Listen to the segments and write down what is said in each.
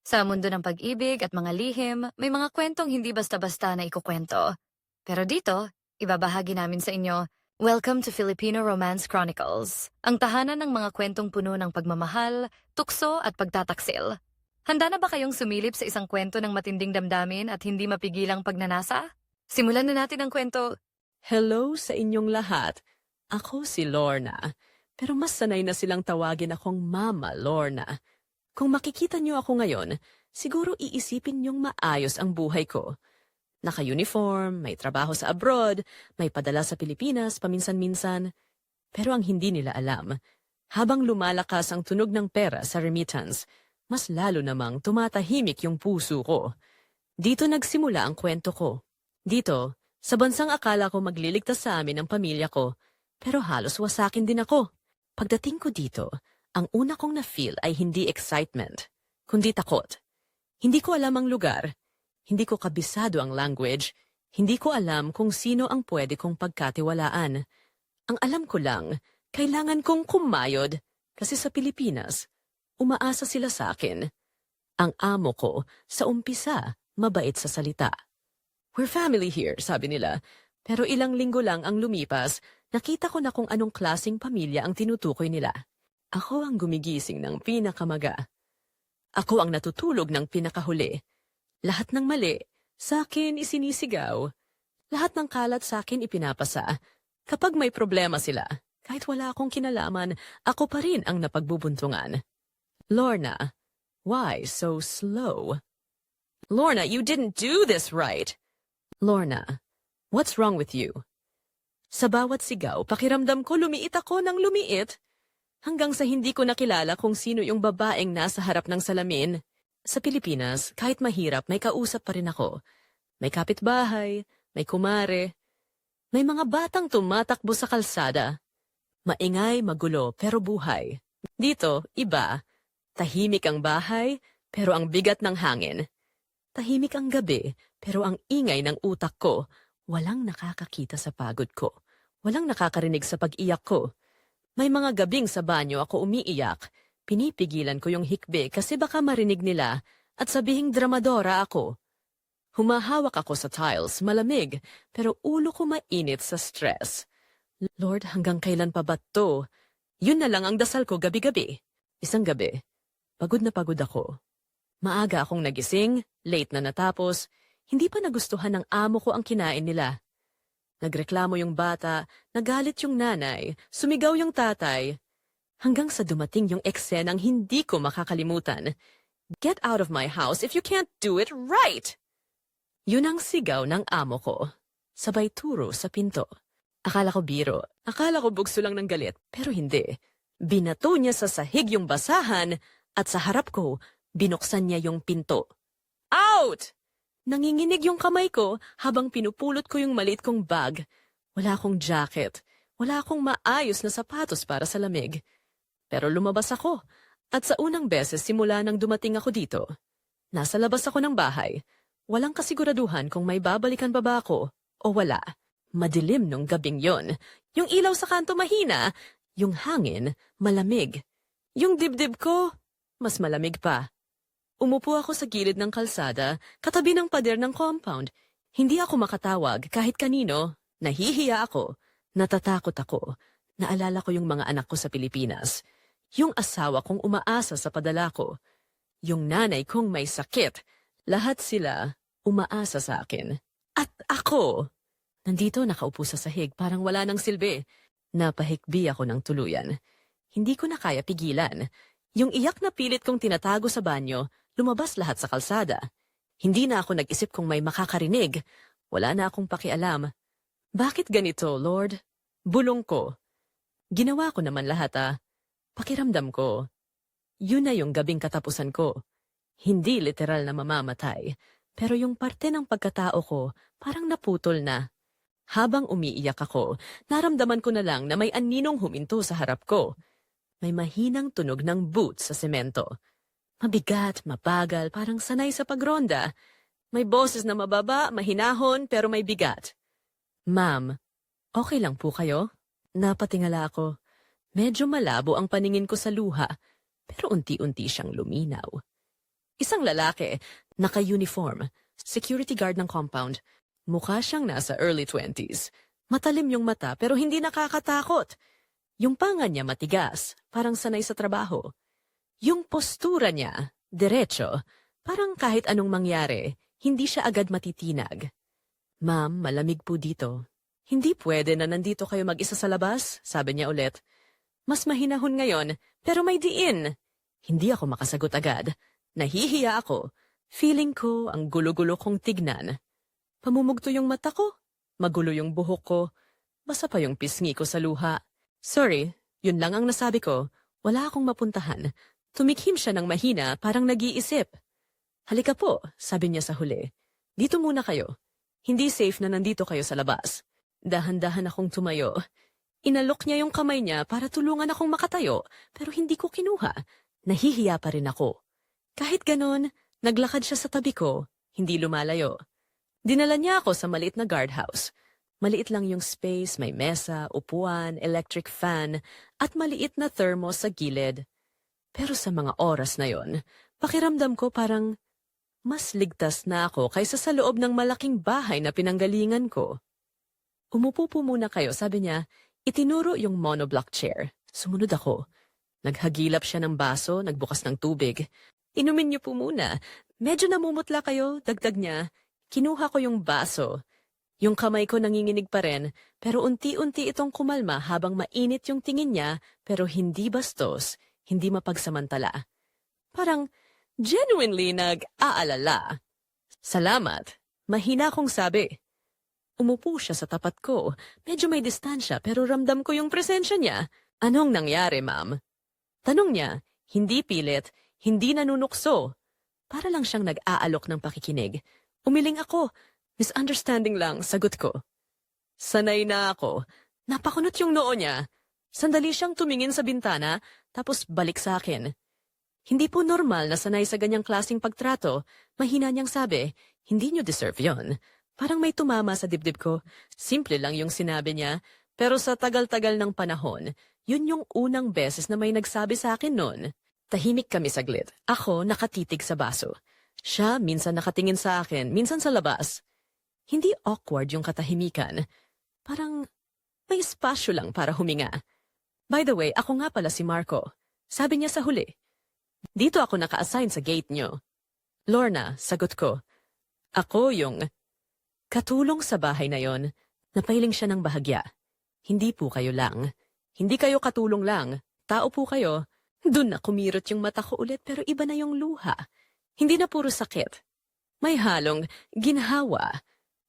Sa mundo ng pag-ibig at mga lihim, may mga kwentong hindi basta-basta na ikukwento. Pero dito, ibabahagi namin sa inyo, Welcome to Filipino Romance Chronicles, ang tahanan ng mga kwentong puno ng pagmamahal, tukso at pagtataksil. Handa na ba kayong sumilip sa isang kwento ng matinding damdamin at hindi mapigilang pagnanasa? Simulan na natin ang kwento. Hello sa inyong lahat. Ako si Lorna. Pero mas sanay na silang tawagin akong Mama Lorna. Kung makikita niyo ako ngayon, siguro iisipin niyong maayos ang buhay ko. Naka-uniform, may trabaho sa abroad, may padala sa Pilipinas paminsan-minsan. Pero ang hindi nila alam, habang lumalakas ang tunog ng pera sa remittance, mas lalo namang tumatahimik yung puso ko. Dito nagsimula ang kwento ko. Dito, sa bansang akala ko magliligtas sa amin ang pamilya ko, pero halos wasakin din ako. Pagdating ko dito, ang una kong na-feel ay hindi excitement, kundi takot. Hindi ko alam ang lugar, hindi ko kabisado ang language, hindi ko alam kung sino ang pwede kong pagkatiwalaan. Ang alam ko lang, kailangan kong kumayod, kasi sa Pilipinas, umaasa sila sa akin. Ang amo ko, sa umpisa, mabait sa salita. We're family here, sabi nila. Pero ilang linggo lang ang lumipas, nakita ko na kung anong klaseng pamilya ang tinutukoy nila. Ako ang gumigising ng pinakamaga. Ako ang natutulog ng pinakahuli. Lahat ng mali, sa akin isinisigaw. Lahat ng kalat sa akin ipinapasa. Kapag may problema sila, kahit wala akong kinalaman, ako pa rin ang napagbubuntungan. Lorna, why so slow? Lorna, you didn't do this right. Lorna, what's wrong with you? Sa bawat sigaw, pakiramdam ko lumiit ako ng lumiit. Hanggang sa hindi ko nakilala kung sino yung babaeng nasa harap ng salamin. Sa Pilipinas, kahit mahirap, may kausap pa rin ako. May kapitbahay, may kumare. May mga batang tumatakbo sa kalsada. Maingay, magulo, pero buhay. Dito, iba. Tahimik ang bahay, pero ang bigat ng hangin. Tahimik ang gabi, pero ang ingay ng utak ko, walang nakakakita sa pagod ko. Walang nakakarinig sa pag-iyak ko. May mga gabing sa banyo ako umiiyak. Pinipigilan ko yung hikbi kasi baka marinig nila at sabihing dramadora ako. Humahawak ako sa tiles, malamig, pero ulo ko mainit sa stress. Lord, hanggang kailan pa ba to? Yun na lang ang dasal ko gabi-gabi. Isang gabi, pagod na pagod ako. Maaga akong nagising, late na natapos, hindi pa nagustuhan ng amo ko ang kinain nila. Nagreklamo yung bata, nagalit yung nanay, sumigaw yung tatay. Hanggang sa dumating yung eksenang hindi ko makakalimutan. Get out of my house if you can't do it right! Yun ang sigaw ng amo ko. Sabay turo sa pinto. Akala ko biro, akala ko bugso lang ng galit, pero hindi. Binato niya sa sahig yung basahan at sa harap ko, binuksan niya yung pinto. Out! Nanginginig yung kamay ko habang pinupulot ko yung maliit kong bag. Wala akong jacket. Wala akong maayos na sapatos para sa lamig. Pero lumabas ako. At sa unang beses simula nang dumating ako dito, nasa labas ako ng bahay. Walang kasiguraduhan kung may babalikan pa ba ako o wala. Madilim nung gabing yon. Yung ilaw sa kanto mahina. Yung hangin malamig. Yung dibdib ko mas malamig pa. Umupo ako sa gilid ng kalsada, katabi ng pader ng compound. Hindi ako makatawag kahit kanino. Nahihiya ako. Natatakot ako. Naalala ko yung mga anak ko sa Pilipinas. Yung asawa kong umaasa sa padala ko. Yung nanay kong may sakit. Lahat sila umaasa sa akin. At ako! Nandito nakaupo sa sahig, parang wala nang silbi. Napahikbi ako ng tuluyan. Hindi ko na kaya pigilan. Yung iyak na pilit kong tinatago sa banyo, lumabas lahat sa kalsada. Hindi na ako nag-isip kung may makakarinig. Wala na akong pakialam. Bakit ganito, Lord? Bulong ko. Ginawa ko naman lahat. Pakiramdam ko. Yun na yung gabing katapusan ko. Hindi literal na mamamatay. Pero yung parte ng pagkatao ko, parang naputol na. Habang umiiyak ako, naramdaman ko na lang na may aninong huminto sa harap ko. May mahinang tunog ng boots sa semento. Mabigat, mabagal, parang sanay sa pagronda. May boses na mababa, mahinahon, pero may bigat. Ma'am, okay lang po kayo? Napatingala ako. Medyo malabo ang paningin ko sa luha, pero unti-unti siyang luminaw. Isang lalaki, naka-uniform, security guard ng compound. Mukha siyang nasa early 20s. Matalim yung mata pero hindi nakakatakot. Yung panga niya matigas, parang sanay sa trabaho. Yung postura niya, diretso, parang kahit anong mangyari, hindi siya agad matitinag. Ma'am, malamig po dito. Hindi pwede na nandito kayo mag-isa sa labas, sabi niya ulit. Mas mahinahon ngayon, pero may diin. Hindi ako makasagot agad. Nahihiya ako. Feeling ko ang gulo-gulo kong tignan. Pamumugto yung mata ko. Magulo yung buhok ko. Basa pa yung pisngi ko sa luha. Sorry, yun lang ang nasabi ko. Wala akong mapuntahan. Tumikhim siya ng mahina, parang nag-iisip. Halika po, sabi niya sa huli. Dito muna kayo. Hindi safe na nandito kayo sa labas. Dahan-dahan akong tumayo. Inalok niya yung kamay niya para tulungan akong makatayo, pero hindi ko kinuha. Nahihiya pa rin ako. Kahit ganon, naglakad siya sa tabi ko, hindi lumalayo. Dinala niya ako sa maliit na guardhouse. Maliit lang yung space, may mesa, upuan, electric fan, at maliit na thermos sa gilid. Pero sa mga oras na yon, pakiramdam ko parang mas ligtas na ako kaysa sa loob ng malaking bahay na pinanggalingan ko. Umupo po muna kayo, sabi niya. Itinuro yung monoblock chair. Sumunod ako. Naghagilap siya ng baso, nagbukas ng tubig. Inumin niyo po muna. Medyo namumutla kayo, dagdag niya. Kinuha ko yung baso. Yung kamay ko nanginginig pa rin, pero unti-unti itong kumalma habang mainit yung tingin niya, pero hindi bastos, hindi mapagsamantala. Parang genuinely nag-aalala. Salamat. Mahina kong sabi. Umupo siya sa tapat ko. Medyo may distansya pero ramdam ko yung presensya niya. Anong nangyari, ma'am? Tanong niya, hindi pilit, hindi nanunukso. Para lang siyang nag-aalok ng pakikinig. Umiling ako. Misunderstanding lang, sagot ko. Sanay na ako. Napakunot yung noo niya. Sandali siyang tumingin sa bintana, tapos balik sa akin. Hindi po normal na sanay sa ganyang klaseng pagtrato. Mahina niyang sabi, hindi niyo deserve yon. Parang may tumama sa dibdib ko. Simple lang yung sinabi niya, pero sa tagal-tagal ng panahon, yun yung unang beses na may nagsabi sa akin noon. Tahimik kami saglit. Ako nakatitig sa baso. Siya minsan nakatingin sa akin, minsan sa labas. Hindi awkward yung katahimikan. Parang may espasyo lang para huminga. By the way, ako nga pala si Marco. Sabi niya sa huli. Dito ako naka-assign sa gate niyo. Lorna, sagot ko. Ako yung katulong sa bahay na yon. Napailing siya ng bahagya. Hindi po kayo lang. Hindi kayo katulong lang. Tao po kayo. Doon na kumirot yung mata ko ulit pero iba na yung luha. Hindi na puro sakit. May halong ginhawa.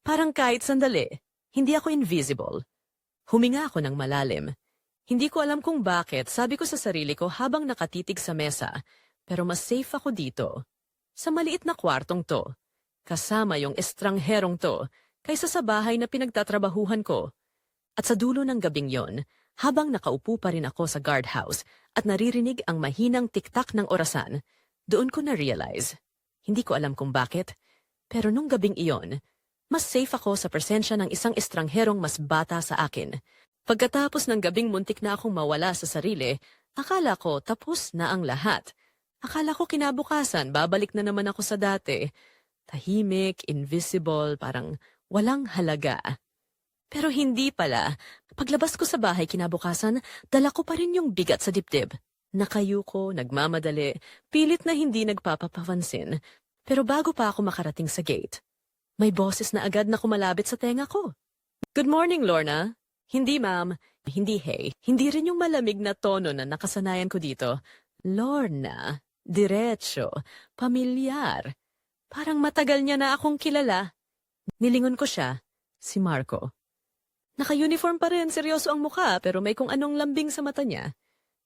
Parang kahit sandali, hindi ako invisible. Huminga ako ng malalim. Hindi ko alam kung bakit, sabi ko sa sarili ko habang nakatitig sa mesa. Pero mas safe ako dito. Sa maliit na kwartong to. Kasama yung estrangherong to, kaysa sa bahay na pinagtatrabahuhan ko. At sa dulo ng gabing yon, habang nakaupo pa rin ako sa guardhouse at naririnig ang mahinang tiktak ng orasan, doon ko na-realize. Hindi ko alam kung bakit, pero nung gabing iyon, mas safe ako sa presensya ng isang estrangherong mas bata sa akin. Pagkatapos ng gabing muntik na akong mawala sa sarili, akala ko tapos na ang lahat. Akala ko kinabukasan, babalik na naman ako sa dati. Tahimik, invisible, parang walang halaga. Pero hindi pala. Paglabas ko sa bahay kinabukasan, dala ko pa rin yung bigat sa dibdib. Nakayuko, nagmamadali, pilit na hindi nagpapapansin. Pero bago pa ako makarating sa gate, may boses na agad na kumalabit sa tenga ko. Good morning, Lorna. Hindi, ma'am. Hindi, hey. Hindi rin yung malamig na tono na nakasanayan ko dito. Lorna. Diretso. Pamilyar. Parang matagal niya na akong kilala. Nilingon ko siya. Si Marco. Naka-uniform pa rin, seryoso ang mukha, pero may kung anong lambing sa mata niya.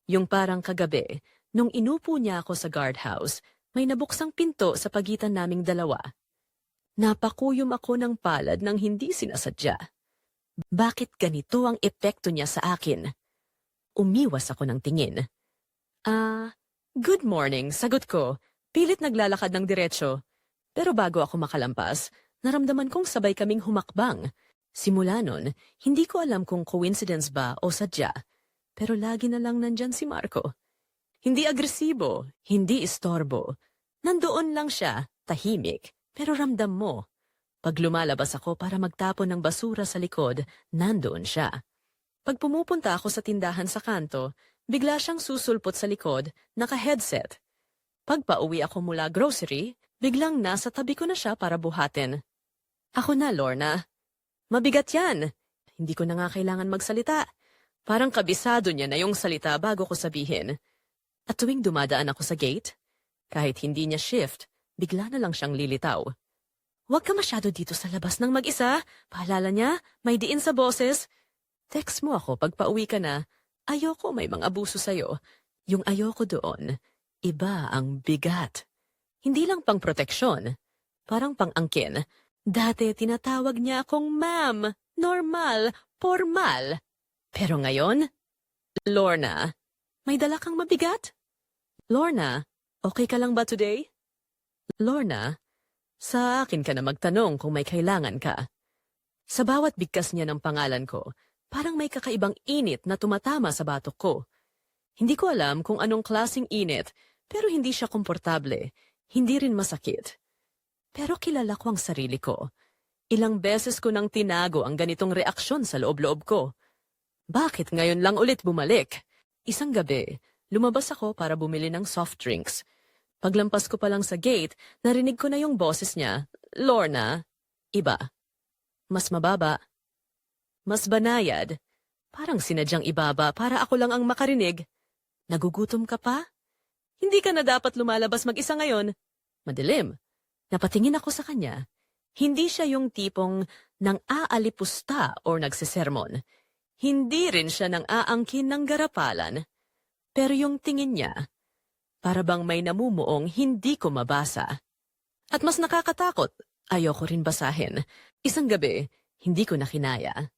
Yung parang kagabi, nung inupo niya ako sa guardhouse, may nabuksang pinto sa pagitan naming dalawa. Napakuyom ako ng palad ng hindi sinasadya. Bakit ganito ang epekto niya sa akin? Umiwas ako ng tingin. Good morning, sagot ko. Pilit naglalakad ng diretsyo. Pero bago ako makalampas, naramdaman kong sabay kaming humakbang. Simula nun, hindi ko alam kung coincidence ba o sadya. Pero lagi na lang nandyan si Marco. Hindi agresibo, hindi istorbo. Nandoon lang siya, tahimik, pero ramdam mo. Pag lumalabas ako para magtapon ng basura sa likod, nandoon siya. Pag pumupunta ako sa tindahan sa kanto, bigla siyang susulpot sa likod, naka-headset. Pag pauwi ako mula grocery, biglang nasa tabi ko na siya para buhatin. Ako na, Lorna. Mabigat yan. Hindi ko na nga kailangan magsalita. Parang kabisado niya na yung salita bago ko sabihin. At tuwing dumadaan ako sa gate, kahit hindi niya shift, bigla na lang siyang lilitaw. Huwag ka masyado dito sa labas ng mag-isa. Paalala niya, may diin sa boses. Text mo ako pag pauwi ka na. Ayoko may mga abuso sa'yo. Yung ayoko doon, iba ang bigat. Hindi lang pang proteksyon, parang pang-angkin. Dati tinatawag niya akong ma'am, normal, formal. Pero ngayon, Lorna, may dala kang mabigat? Lorna, okay ka lang ba today? Lorna, sa akin ka na magtanong kung may kailangan ka. Sa bawat bigkas niya ng pangalan ko, parang may kakaibang init na tumatama sa batok ko. Hindi ko alam kung anong klaseng init, pero hindi siya komportable, hindi rin masakit. Pero kilala ko ang sarili ko. Ilang beses ko nang tinago ang ganitong reaksyon sa loob-loob ko. Bakit ngayon lang ulit bumalik? Isang gabi, lumabas ako para bumili ng soft drinks. Paglampas ko pa lang sa gate, narinig ko na yung boses niya. Lorna, iba. Mas mababa. Mas banayad. Parang sinadyang ibaba para ako lang ang makarinig. Nagugutom ka pa? Hindi ka na dapat lumalabas mag-isa ngayon. Madilim. Napatingin ako sa kanya. Hindi siya yung tipong nang aalipusta o nagsisermon. Hindi rin siya nang aangkin ng garapalan. Pero yung tingin niya, para bang may namumuong hindi ko mabasa. At mas nakakatakot, ayoko rin basahin. Isang gabi, hindi ko na kinaya.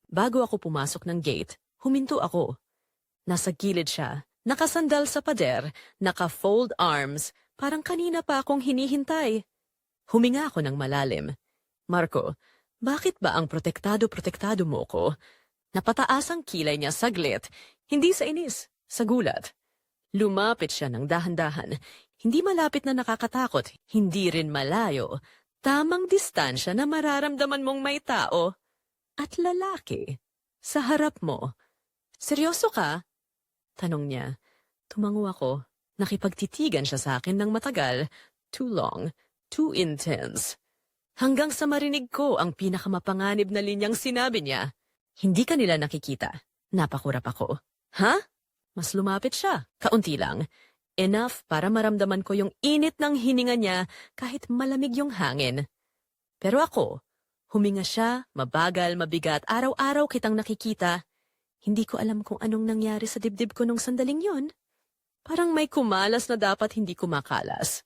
Bago ako pumasok ng gate, huminto ako. Nasa gilid siya, nakasandal sa pader, naka-fold arms, parang kanina pa akong hinihintay. Huminga ako ng malalim. Marco, bakit ba ang protektado mo ko? Napataas ang kilay niya saglit, hindi sa inis, sa gulat. Lumapit siya ng dahan-dahan, hindi malapit na nakakatakot, hindi rin malayo. Tamang distansya na mararamdaman mong may tao. At lalaki, sa harap mo. Seryoso ka? Tanong niya. Tumango ako. Nakipagtitigan siya sa akin ng matagal. Too long, too intense. Hanggang sa marinig ko ang pinakamapanganib na linyang sinabi niya. Hindi ka nila nakikita. Napakurap ako. Ha? Mas lumapit siya, kaunti lang. Enough para maramdaman ko yung init ng hininga niya kahit malamig yung hangin. Pero ako, huminga siya, mabagal, mabigat, araw-araw kitang nakikita. Hindi ko alam kung anong nangyari sa dibdib ko nung sandaling yon. Parang may kumalas na dapat hindi kumakalas.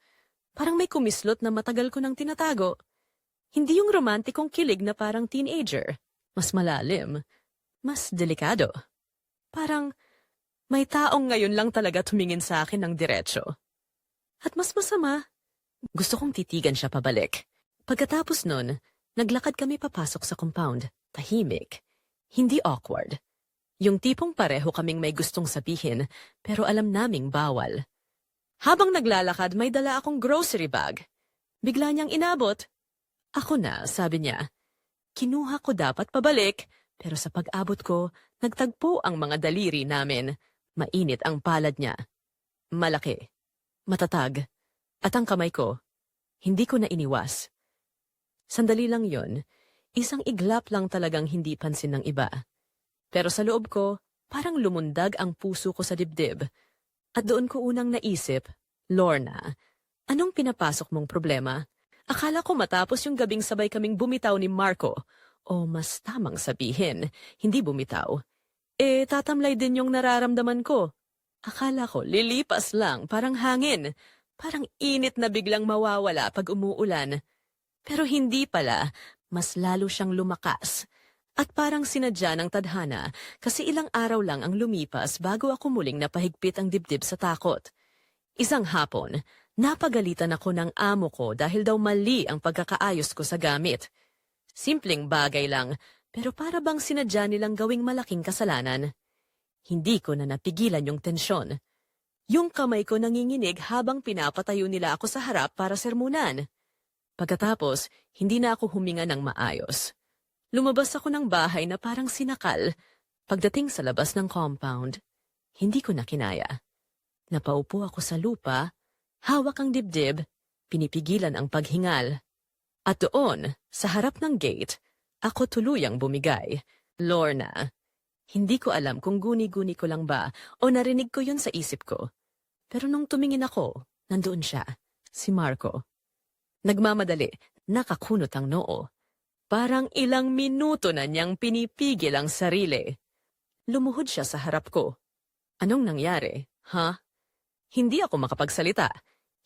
Parang may kumislot na matagal ko nang tinatago. Hindi yung romantikong kilig na parang teenager. Mas malalim, mas delikado. Parang may taong ngayon lang talaga tumingin sa akin ng diretsyo. At mas masama, gusto kong titigan siya pabalik. Pagkatapos nun, naglakad kami papasok sa compound, tahimik, hindi awkward. Yung tipong pareho kaming may gustong sabihin, pero alam naming bawal. Habang naglalakad, may dala akong grocery bag. Bigla niyang inabot. Ako na, sabi niya. Kinuha ko dapat pabalik, pero sa pag-abot ko, nagtagpo ang mga daliri namin. Mainit ang palad niya. Malaki, matatag, at ang kamay ko, hindi ko na iniwas. Sandali lang yon, isang iglap lang talagang hindi pansin ng iba. Pero sa loob ko, parang lumundag ang puso ko sa dibdib. At doon ko unang naisip, Lorna, anong pinapasok mong problema? Akala ko matapos yung gabing sabay kaming bumitaw ni Marco, o mas tamang sabihin, hindi bumitaw. Tatamlay din yung nararamdaman ko. Akala ko, lilipas lang, parang hangin. Parang init na biglang mawawala pag umuulan. Pero hindi pala, mas lalo siyang lumakas. At parang sinadya ng tadhana, kasi ilang araw lang ang lumipas bago ako muling napahigpit ang dibdib sa takot. Isang hapon, napagalitan ako ng amo ko dahil daw mali ang pagkakaayos ko sa gamit. Simpleng bagay lang, pero para bang sinadya nilang gawing malaking kasalanan. Hindi ko na napigilan yung tensyon. Yung kamay ko nanginginig habang pinapatayo nila ako sa harap para sermunan. Pagkatapos, hindi na ako huminga ng maayos. Lumabas ako ng bahay na parang sinakal. Pagdating sa labas ng compound, hindi ko na kinaya. Napaupo ako sa lupa, hawak ang dibdib, pinipigilan ang paghingal. At doon, sa harap ng gate, ako tuluyang bumigay. Lorna. Hindi ko alam kung guni-guni ko lang ba o narinig ko yun sa isip ko. Pero nung tumingin ako, nandoon siya, si Marco. Nagmamadali, nakakunot ang noo. Parang ilang minuto na niyang pinipigil ang sarili. Lumuhod siya sa harap ko. Anong nangyari, ha? Hindi ako makapagsalita.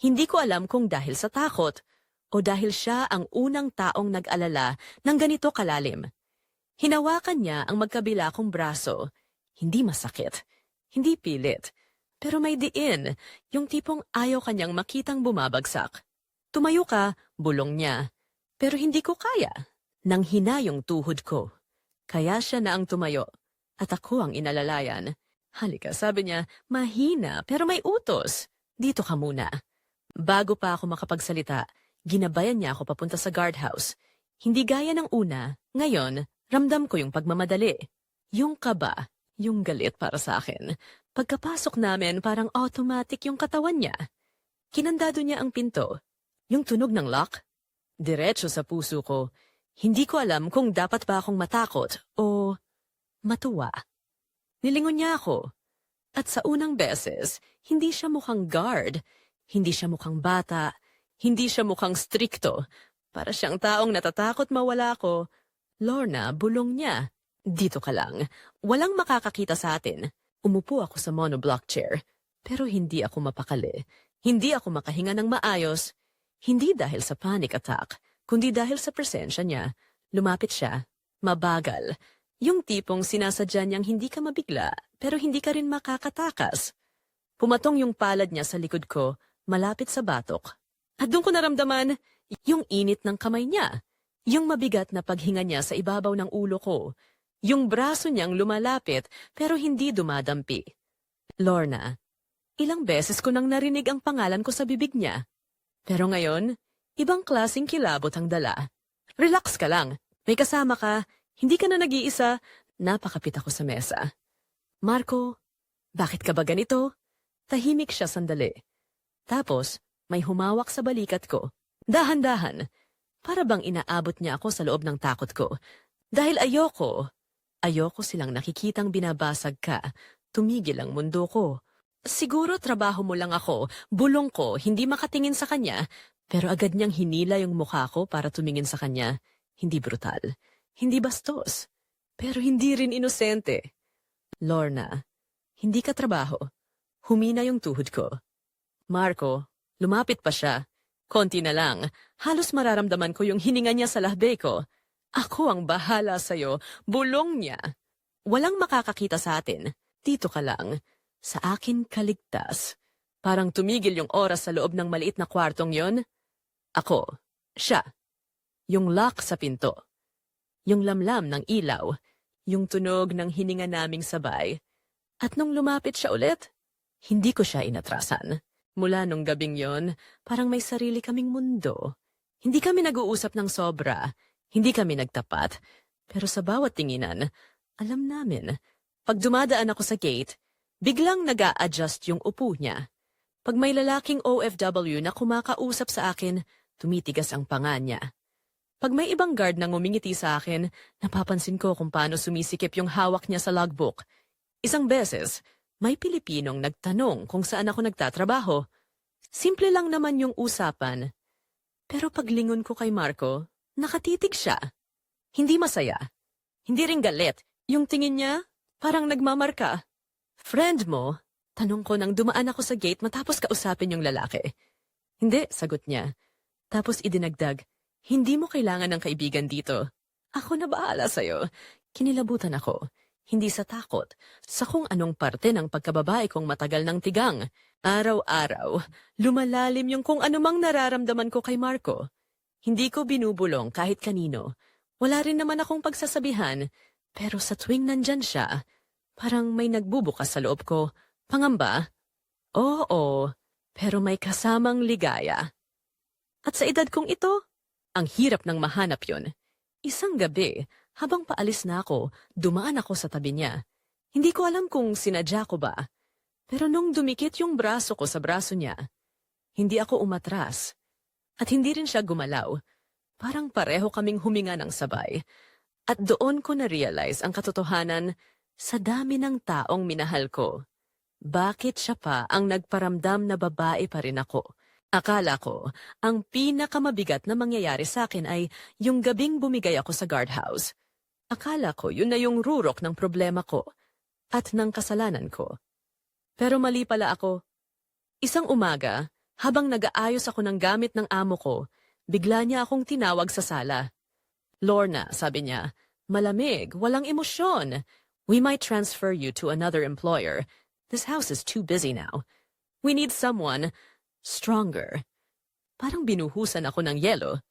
Hindi ko alam kung dahil sa takot o dahil siya ang unang taong nag-alala ng ganito kalalim. Hinawakan niya ang magkabila kong braso. Hindi masakit, hindi pilit, pero may diin, yung tipong ayaw kanyang makitang bumabagsak. Tumayo ka, bulong niya, pero hindi ko kaya. Nang hina yung tuhod ko. Kaya siya na ang tumayo, at ako ang inalalayan. Halika, sabi niya, mahina pero may utos. Dito ka muna. Bago pa ako makapagsalita, ginabayan niya ako papunta sa guardhouse. Hindi gaya ng una, ngayon, ramdam ko yung pagmamadali. Yung kaba, yung galit para sa akin. Pagkapasok namin, parang automatic yung katawan niya. Kinandado niya ang pinto. Yung tunog ng lock, diretso sa puso ko. Hindi ko alam kung dapat ba akong matakot o matuwa. Nilingon niya ako. At sa unang beses, hindi siya mukhang guard. Hindi siya mukhang bata. Hindi siya mukhang strikto. Para siyang taong natatakot mawala ko. Lorna, bulong niya. Dito ka lang. Walang makakakita sa atin. Umupo ako sa monoblock chair. Pero hindi ako mapakali. Hindi ako makahinga ng maayos. Hindi dahil sa panic attack, kundi dahil sa presensya niya. Lumapit siya. Mabagal. Yung tipong sinasadya niyang hindi ka mabigla, pero hindi ka rin makakatakas. Pumatong yung palad niya sa likod ko, malapit sa batok. At doon ko naramdaman yung init ng kamay niya. Yung mabigat na paghinga niya sa ibabaw ng ulo ko. Yung braso niyang lumalapit, pero hindi dumadampi. Lorna, ilang beses ko nang narinig ang pangalan ko sa bibig niya. Pero ngayon, ibang klaseng kilabot ang dala. Relax ka lang. May kasama ka. Hindi ka na nag-iisa. Napakapit ako sa mesa. Marco, bakit ka ba ganito? Tahimik siya sandali. Tapos, may humawak sa balikat ko. Dahan-dahan. Para bang inaabot niya ako sa loob ng takot ko. Dahil ayoko silang nakikitang binabasag ka. Tumigil ang mundo ko. Siguro trabaho mo lang ako, bulong ko, hindi makatingin sa kanya, pero agad niyang hinila yung mukha ko para tumingin sa kanya. Hindi brutal, hindi bastos, pero hindi rin inosente. Lorna, hindi ka trabaho. Humina yung tuhod ko. Marco, lumapit pa siya. Konti na lang, halos mararamdaman ko yung hininga niya sa lahbe ko. Ako ang bahala sa'yo, bulong niya. Walang makakakita sa atin, dito ka lang. Sa akin kaligtas. Parang tumigil yung oras sa loob ng maliit na kwartong yon. Ako, siya. Yung lock sa pinto. Yung lamlam ng ilaw. Yung tunog ng hininga naming sabay. At nung lumapit siya ulit, hindi ko siya inatrasan. Mula nung gabing yon, parang may sarili kaming mundo. Hindi kami nag-uusap ng sobra. Hindi kami nagtapat. Pero sa bawat tinginan, alam namin, pag dumadaan ako sa gate, biglang nag-a-adjust yung upo niya. Pag may lalaking OFW na kumakausap sa akin, tumitigas ang panga niya. Pag may ibang guard na ngumingiti sa akin, napapansin ko kung paano sumisikip yung hawak niya sa logbook. Isang beses, may Pilipinong nagtanong kung saan ako nagtatrabaho. Simple lang naman yung usapan. Pero paglingon ko kay Marco, nakatitig siya. Hindi masaya. Hindi rin galit. Yung tingin niya, parang nagmamarka. Friend mo? Tanong ko nang dumaan ako sa gate matapos kausapin yung lalaki. Hindi, sagot niya. Tapos idinagdag, hindi mo kailangan ng kaibigan dito. Ako na bahala sa'yo. Kinilabutan ako. Hindi sa takot, sa kung anong parte ng pagkababae kong matagal ng tigang. Araw-araw, lumalalim yung kung anumang nararamdaman ko kay Marco. Hindi ko binubulong kahit kanino. Wala rin naman akong pagsasabihan, pero sa tuwing nandyan siya, parang may nagbubukas sa loob ko. Pangamba? Oo, pero may kasamang ligaya. At sa edad kong ito, ang hirap ng mahanap yon. Isang gabi, habang paalis na ako, dumaan ako sa tabi niya. Hindi ko alam kung sinadya ko ba. Pero nung dumikit yung braso ko sa braso niya, hindi ako umatras. At hindi rin siya gumalaw. Parang pareho kaming huminga ng sabay. At doon ko na-realize ang katotohanan sa dami ng taong minahal ko. Bakit siya pa ang nagparamdam na babae pa rin ako? Akala ko, ang pinakamabigat na mangyayari sa akin ay yung gabing bumigay ako sa guardhouse. Akala ko yun na yung rurok ng problema ko at ng kasalanan ko. Pero mali pala ako. Isang umaga, habang nag-aayos ako ng gamit ng amo ko, bigla niya akong tinawag sa sala. Lorna, sabi niya, malamig, walang emosyon. We might transfer you to another employer. This house is too busy now. We need someone stronger. Parang binuhusan ako ng yelo.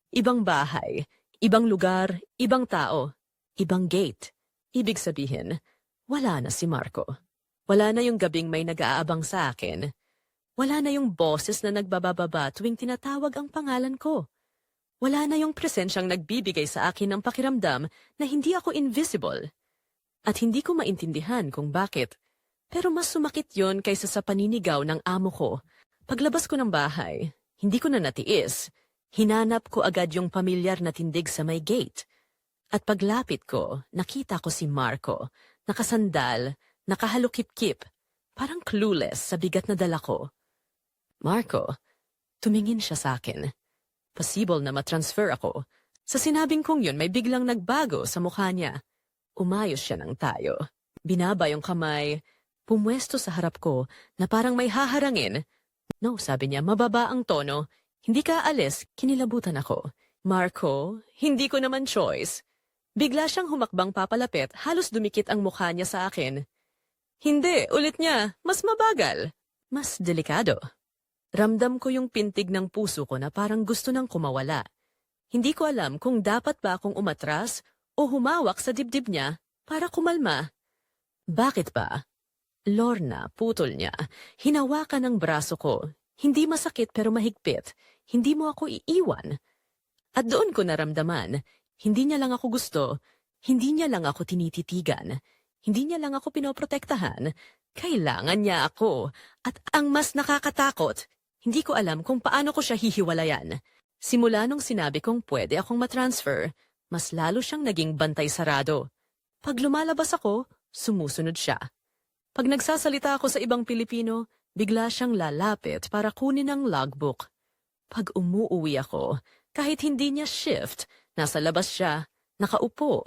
Ibang bahay, ibang lugar, ibang tao, ibang gate. Ibig sabihin, wala na si Marco. Wala na yung gabing may nag-aabang sa akin. Wala na yung boses na nagbabababa tuwing tinatawag ang pangalan ko. Wala na yung presensyang nagbibigay sa akin ng pakiramdam na hindi ako invisible. At hindi ko maintindihan kung bakit. Pero mas sumakit yon kaysa sa paninigaw ng amo ko. Paglabas ko ng bahay, hindi ko na natiis. Hinanap ko agad yung pamilyar na tindig sa may gate. At paglapit ko, nakita ko si Marco, nakasandal, nakahalukip-kip, parang clueless sa bigat na dala ko. Marco, tumingin siya sa akin. Possible na matransfer ako. Sa sinabing kong yun, may biglang nagbago sa mukha niya. Umayos siya ng tayo. Binaba yung kamay, pumwesto sa harap ko na parang may haharangin. No, sabi niya, mababa ang tono. Hindi ka aalis, kinilabutan ako. Marco, hindi ko naman choice. Bigla siyang humakbang papalapit, halos dumikit ang mukha niya sa akin. Hindi, ulit niya, mas mabagal. Mas delikado. Ramdam ko yung pintig ng puso ko na parang gusto nang kumawala. Hindi ko alam kung dapat ba akong umatras o humawak sa dibdib niya para kumalma. Bakit ba? Lorna, putol niya. Hinawakan ang braso ko. Hindi masakit pero mahigpit. Hindi mo ako iiwan. At doon ko naramdaman, hindi niya lang ako gusto. Hindi niya lang ako tinititigan. Hindi niya lang ako pinoprotektahan. Kailangan niya ako. At ang mas nakakatakot, hindi ko alam kung paano ko siya hihiwalayan. Simula nung sinabi kong pwede akong matransfer, mas lalo siyang naging bantay sarado. Pag lumalabas ako, sumusunod siya. Pag nagsasalita ako sa ibang Pilipino, bigla siyang lalapit para kunin ang logbook. Pag umuuwi ako, kahit hindi niya shift, nasa labas siya, nakaupo.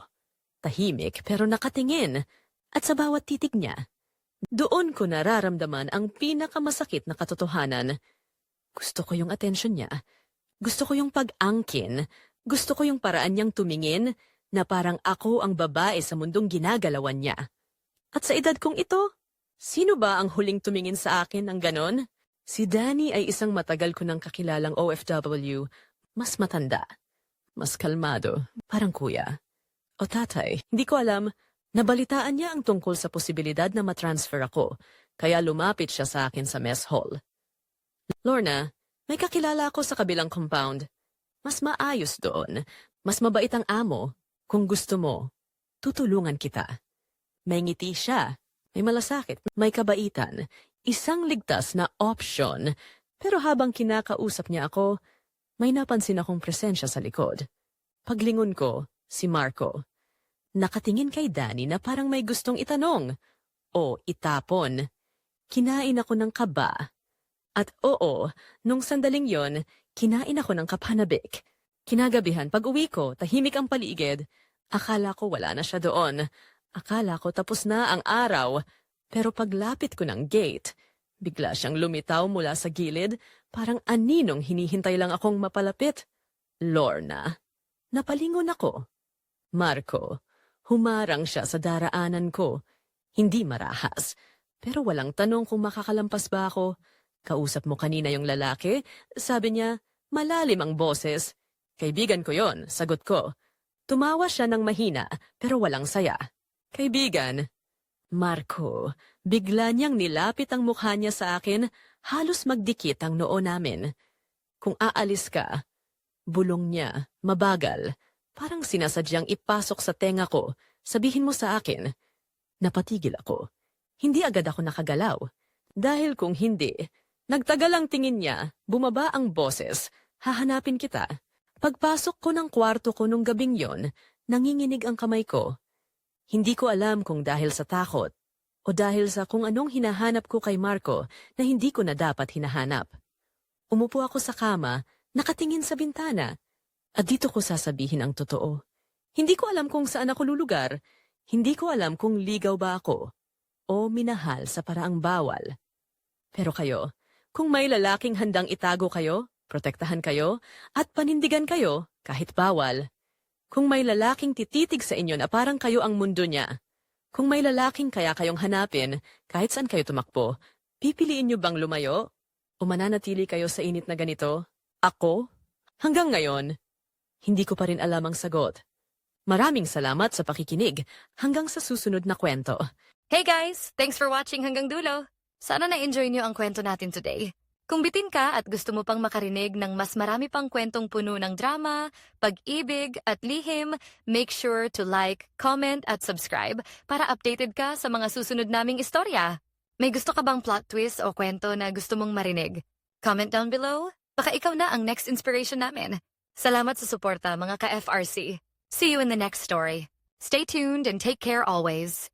Tahimik pero nakatingin, at sa bawat titig niya. Doon ko nararamdaman ang pinakamasakit na katotohanan. Gusto ko yung atensyon niya. Gusto ko yung pag-angkin. Gusto ko yung paraan niyang tumingin na parang ako ang babae sa mundong ginagalawan niya. At sa edad kong ito, sino ba ang huling tumingin sa akin ng ganon? Si Danny ay isang matagal ko nang kakilalang OFW. Mas matanda. Mas kalmado. Parang kuya. O tatay, hindi ko alam. Nabalitaan niya ang tungkol sa posibilidad na matransfer ako, kaya lumapit siya sa akin sa mess hall. Lorna, may kakilala ako sa kabilang compound. Mas maayos doon. Mas mabait ang amo. Kung gusto mo, tutulungan kita. May ngiti siya. May malasakit. May kabaitan. Isang ligtas na option. Pero habang kinakausap niya ako, may napansin akong presensya sa likod. Paglingon ko, si Marco. Nakatingin kay Danny na parang may gustong itanong o itapon. Kinain ako ng kaba. At oo, nung sandaling yon, kinain ako ng kapanabik. Kinagabihan pag uwi ko, tahimik ang paligid. Akala ko wala na siya doon. Akala ko tapos na ang araw. Pero paglapit ko ng gate, bigla siyang lumitaw mula sa gilid, parang aninong hinihintay lang akong mapalapit. Lorna. Napalingon ako. Marco. Humarang siya sa daraanan ko. Hindi marahas. Pero walang tanong kung makakalampas ba ako. Kausap mo kanina yung lalaki? Sabi niya, malalim ang boses. Kaibigan ko yon, sagot ko. Tumawa siya ng mahina, pero walang saya. Kaibigan. Marco, bigla niyang nilapit ang mukha niya sa akin, halos magdikit ang noo namin. Kung aalis ka, bulong niya, mabagal, parang sinasadyang ipasok sa tenga ko, sabihin mo sa akin. Napatigil ako. Hindi agad ako nakagalaw. Dahil kung hindi, nagtagal ang tingin niya, bumaba ang boses, hahanapin kita. Pagpasok ko ng kwarto ko nung gabing yon, nanginginig ang kamay ko. Hindi ko alam kung dahil sa takot o dahil sa kung anong hinahanap ko kay Marco na hindi ko na dapat hinahanap. Umupo ako sa kama, nakatingin sa bintana, at dito ko sasabihin ang totoo. Hindi ko alam kung saan ako lulugar, hindi ko alam kung ligaw ba ako o minahal sa paraang bawal. Pero kayo, kung may lalaking handang itago kayo, protektahan kayo, at panindigan kayo kahit bawal. Kung may lalaking tititig sa inyo na parang kayo ang mundo niya, kung may lalaking kaya kayong hanapin kahit saan kayo tumakbo, pipiliin niyo bang lumayo? O mananatili kayo sa init na ganito? Ako? Hanggang ngayon, hindi ko pa rin alam ang sagot. Maraming salamat sa pakikinig. Hanggang sa susunod na kwento. Hey guys! Thanks for watching hanggang dulo. Sana na-enjoy niyo ang kwento natin today. Kung bitin ka at gusto mo pang makarinig ng mas marami pang kwentong puno ng drama, pag-ibig at lihim, make sure to like, comment at subscribe para updated ka sa mga susunod naming istorya. May gusto ka bang plot twist o kwento na gusto mong marinig? Comment down below. Baka ikaw na ang next inspiration namin. Salamat sa suporta mga ka-FRC. See you in the next story. Stay tuned and take care always.